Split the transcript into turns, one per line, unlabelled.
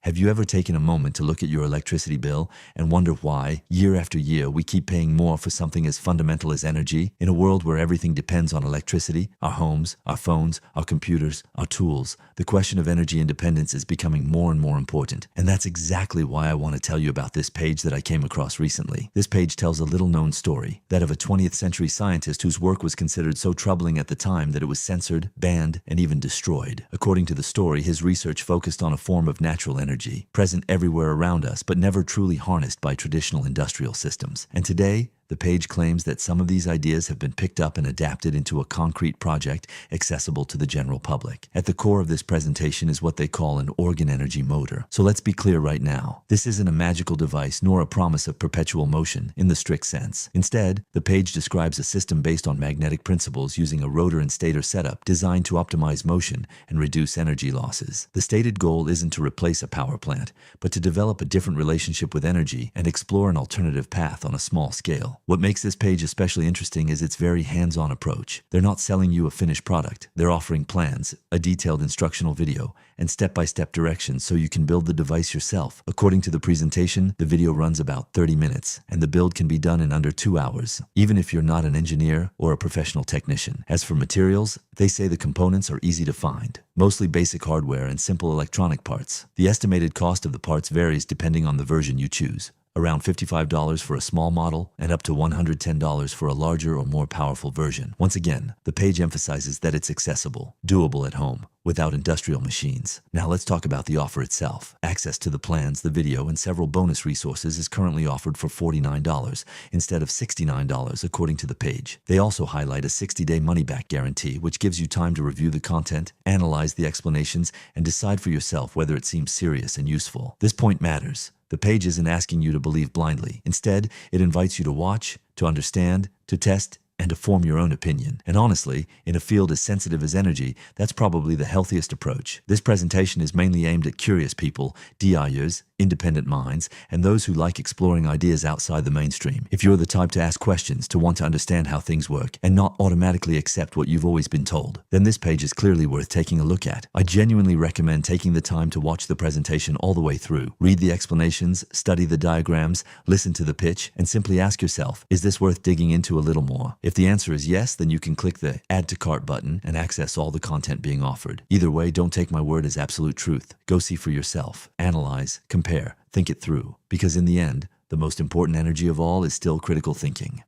Have you ever taken a moment to look at your electricity bill and wonder why, year after year, we keep paying more for something as fundamental as energy? In a world where everything depends on electricity, our homes, our phones, our computers, our tools, the question of energy independence is becoming more and more important. And that's exactly why I want to tell you about this page that I came across recently. This page tells a little-known story, that of a 20th century scientist whose work was considered so troubling at the time that it was censored, banned, and even destroyed. According to the story, his research focused on a form of natural energy, present everywhere around us, but never truly harnessed by traditional industrial systems. And today, the page claims that some of these ideas have been picked up and adapted into a concrete project accessible to the general public. At the core of this presentation is what they call an Orgone energy motor. So let's be clear right now. This isn't a magical device nor a promise of perpetual motion in the strict sense. Instead, the page describes a system based on magnetic principles using a rotor and stator setup designed to optimize motion and reduce energy losses. The stated goal isn't to replace a power plant, but to develop a different relationship with energy and explore an alternative path on a small scale. What makes this page especially interesting is its very hands-on approach. They're not selling you a finished product. They're offering plans, a detailed instructional video, and step-by-step directions so you can build the device yourself. According to the presentation, the video runs about 30 minutes, and the build can be done in under 2 hours, even if you're not an engineer or a professional technician. As for materials, they say the components are easy to find, mostly basic hardware and simple electronic parts. The estimated cost of the parts varies depending on the version you choose. Around $55 for a small model and up to $110 for a larger or more powerful version. Once again, the page emphasizes that it's accessible, doable at home, without industrial machines. Now let's talk about the offer itself. Access to the plans, the video, and several bonus resources is currently offered for $49 instead of $69 according to the page. They also highlight a 60-day money-back guarantee, which gives you time to review the content, analyze the explanations, and decide for yourself whether it seems serious and useful. This point matters. The page isn't asking you to believe blindly. Instead, it invites you to watch, to understand, to test, and to form your own opinion. And honestly, in a field as sensitive as energy, that's probably the healthiest approach. This presentation is mainly aimed at curious people, DIers, independent minds, and those who like exploring ideas outside the mainstream. If you're the type to ask questions, to want to understand how things work, and not automatically accept what you've always been told, then this page is clearly worth taking a look at. I genuinely recommend taking the time to watch the presentation all the way through. Read the explanations, study the diagrams, listen to the pitch, and simply ask yourself, is this worth digging into a little more? If the answer is yes, then you can click the Add to Cart button and access all the content being offered. Either way, don't take my word as absolute truth. Go see for yourself. Analyze, compare, think it through. Because in the end, the most important energy of all is still critical thinking.